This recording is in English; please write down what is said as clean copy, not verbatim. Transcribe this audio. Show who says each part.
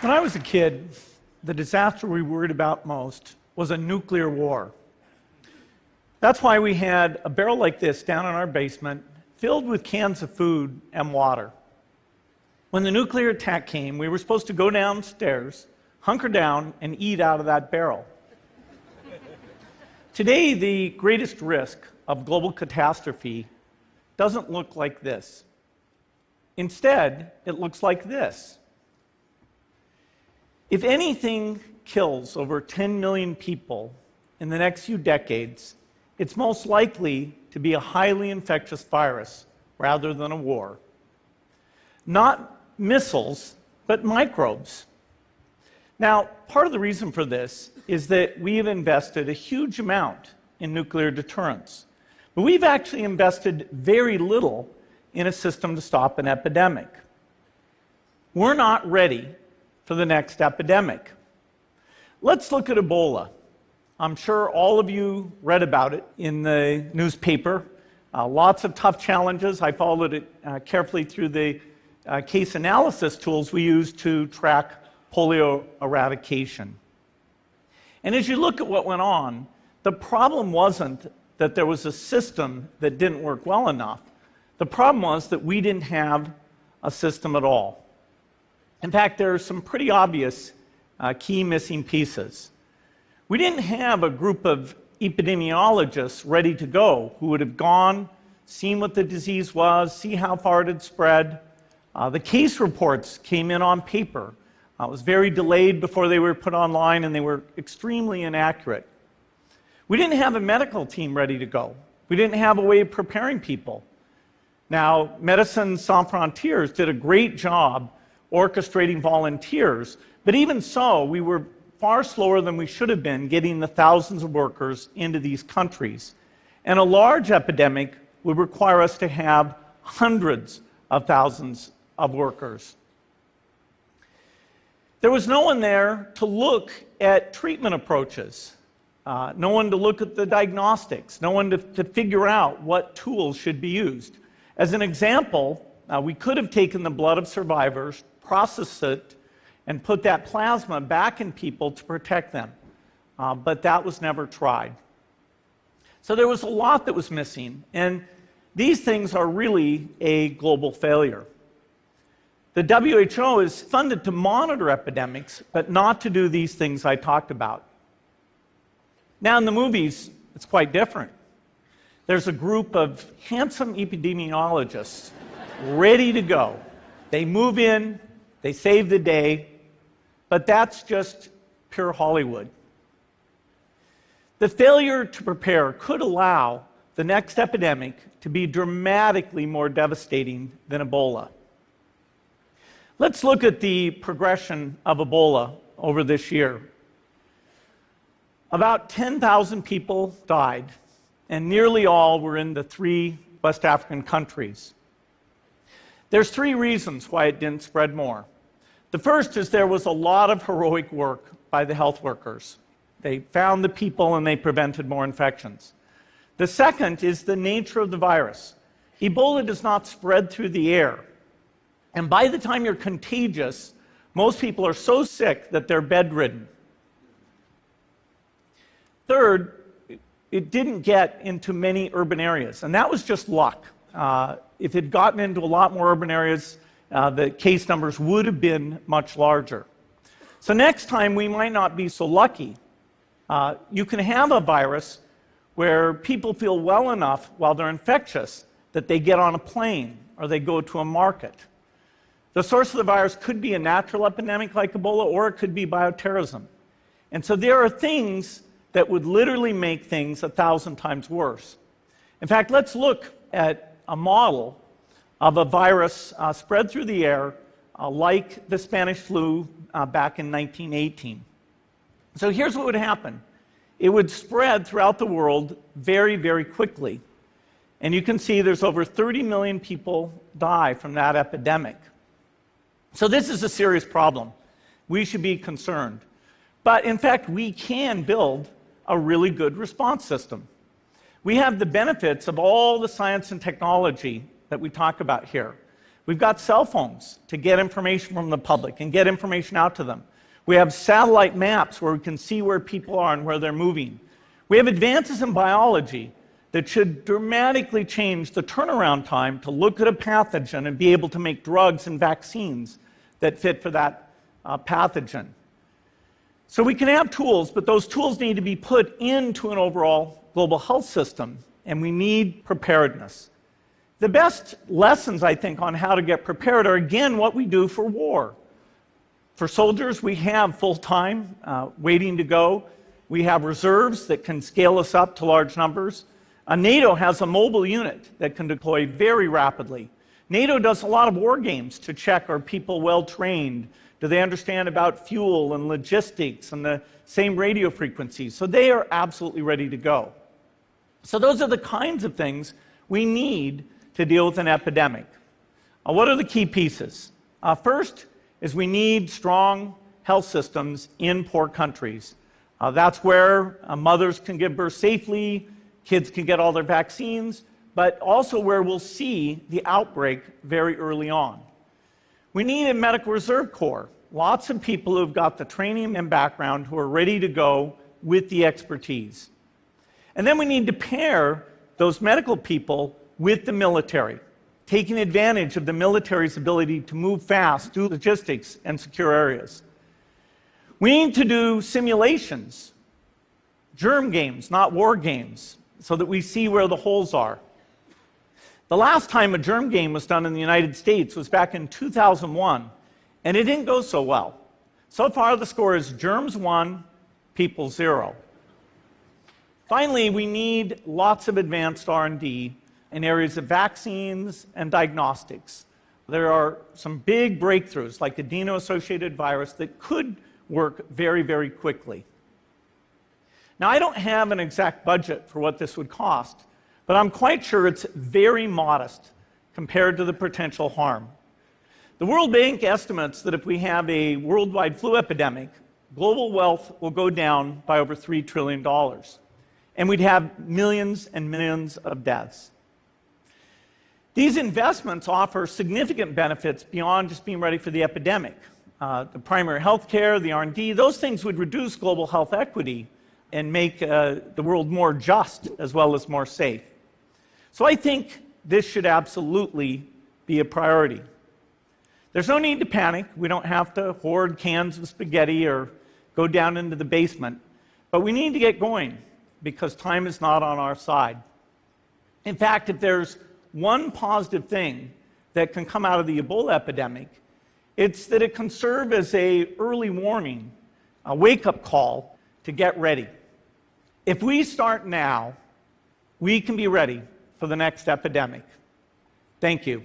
Speaker 1: When I was a kid, the disaster we worried about most was a nuclear war. That's why we had a barrel like this down in our basement, filled with cans of food and water. When the nuclear attack came, we were supposed to go downstairs, hunker down, and eat out of that barrel. Today, the greatest risk of global catastrophe doesn't look like this. Instead, it looks like this. If anything kills over 10 million people in the next few decades, it's most likely to be a highly infectious virus rather than a war. Not missiles, but microbes. Now, part of the reason for this is that we have invested a huge amount in nuclear deterrence, but we've actually invested very little in a system to stop an epidemic. We're not ready for the next epidemic. Let's look at Ebola. I'm sure all of you read about it in the newspaper. Lots of tough challenges. I followed it carefully through the case analysis tools we use to track polio eradication. And as you look at what went on, the problem wasn't that there was a system that didn't work well enough. The problem was that we didn't have a system at all. In fact, there are some pretty obvious key missing pieces. We didn't have a group of epidemiologists ready to go who would have gone, seen what the disease was, see how far it had spread. The case reports came in on paper. It was very delayed before they were put online, and they were extremely inaccurate. We didn't have a medical team ready to go. We didn't have a way of preparing people. Now, Médecins Sans Frontières did a great job orchestrating volunteers, but even so, we were far slower than we should have been getting the thousands of workers into these countries. And a large epidemic would require us to have hundreds of thousands of workers. There was no one there to look at treatment approaches, no one to look at the diagnostics, no one to figure out what tools should be used. As an example, we could have taken the blood of survivors, processed it, and put that plasma back in people to protect them. But that was never tried. So there was a lot that was missing, and these things are really a global failure. The WHO is funded to monitor epidemics, but not to do these things I talked about. Now, in the movies, it's quite different. There's a group of handsome epidemiologists ready to go. They move in, they save the day, but that's just pure Hollywood. The failure to prepare could allow the next epidemic to be dramatically more devastating than Ebola. Let's look at the progression of Ebola over this year. About 10,000 people died, and nearly all were in the 3 West African countries. There's 3 reasons why it didn't spread more. The first is there was a lot of heroic work by the health workers. They found the people and they prevented more infections. The second is the nature of the virus. Ebola does not spread through the air. And by the time you're contagious, most people are so sick that they're bedridden. Third, it didn't get into many urban areas, and that was just luck. If it had gotten into a lot more urban areas, the case numbers would have been much larger. So next time, we might not be so lucky. You can have a virus where people feel well enough while they're infectious that they get on a plane or they go to a market. The source of the virus could be a natural epidemic like Ebola, or it could be bioterrorism. And so there are things that would literally make things 1,000 times worse. In fact, let's look at a model of a virus spread through the air like the Spanish flu back in 1918. So here's what would happen. It would spread throughout the world very, very quickly. And you can see there's over 30 million people die from that epidemic. So this is a serious problem. We should be concerned. But in fact, we can build a really good response system. We have the benefits of all the science and technology that we talk about here. We've got cell phones to get information from the public and get information out to them. We have satellite maps where we can see where people are and where they're moving. We have advances in biology that should dramatically change the turnaround time to look at a pathogen and be able to make drugs and vaccines that fit for that pathogen. So we can have tools, but those tools need to be put into an overall global health system, and we need preparedness. The best lessons, I think, on how to get prepared are, again, what we do for war. For soldiers, we have full-time waiting to go. We have reserves that can scale us up to large numbers. NATO has a mobile unit that can deploy very rapidly. NATO does a lot of war games to check, are people well trained? Do they understand about fuel and logistics and the same radio frequencies? So they are absolutely ready to go. So those are the kinds of things we need to deal with an epidemic. What are the key pieces? First is we need strong health systems in poor countries. That's where mothers can give birth safely, kids can get all their vaccines, but also where we'll see the outbreak very early on. We need a medical reserve corps, lots of people who've got the training and background who are ready to go with the expertise. And then we need to pair those medical people with the military, taking advantage of the military's ability to move fast, do logistics, and secure areas. We need to do simulations, germ games, not war games, so that we see where the holes are. The last time a germ game was done in the United States was back in 2001, and it didn't go so well. So far, the score is germs 1, people 0. Finally, we need lots of advanced R&D in areas of vaccines and diagnostics. There are some big breakthroughs, like adeno-associated virus, that could work very, very quickly. Now, I don't have an exact budget for what this would cost, but I'm quite sure it's very modest compared to the potential harm. The World Bank estimates that if we have a worldwide flu epidemic, global wealth will go down by over $3 trillion, and we'd have millions and millions of deaths. These investments offer significant benefits beyond just being ready for the epidemic. The primary health care, the R&D, those things would reduce global health equity and make the world more just as well as more safe. So I think this should absolutely be a priority. There's no need to panic. We don't have to hoard cans of spaghetti or go down into the basement. But we need to get going because time is not on our side. In fact, if there's one positive thing that can come out of the Ebola epidemic, it's that it can serve as an early warning, a wake-up call to get ready. If we start now, we can be ready for the next epidemic. Thank you.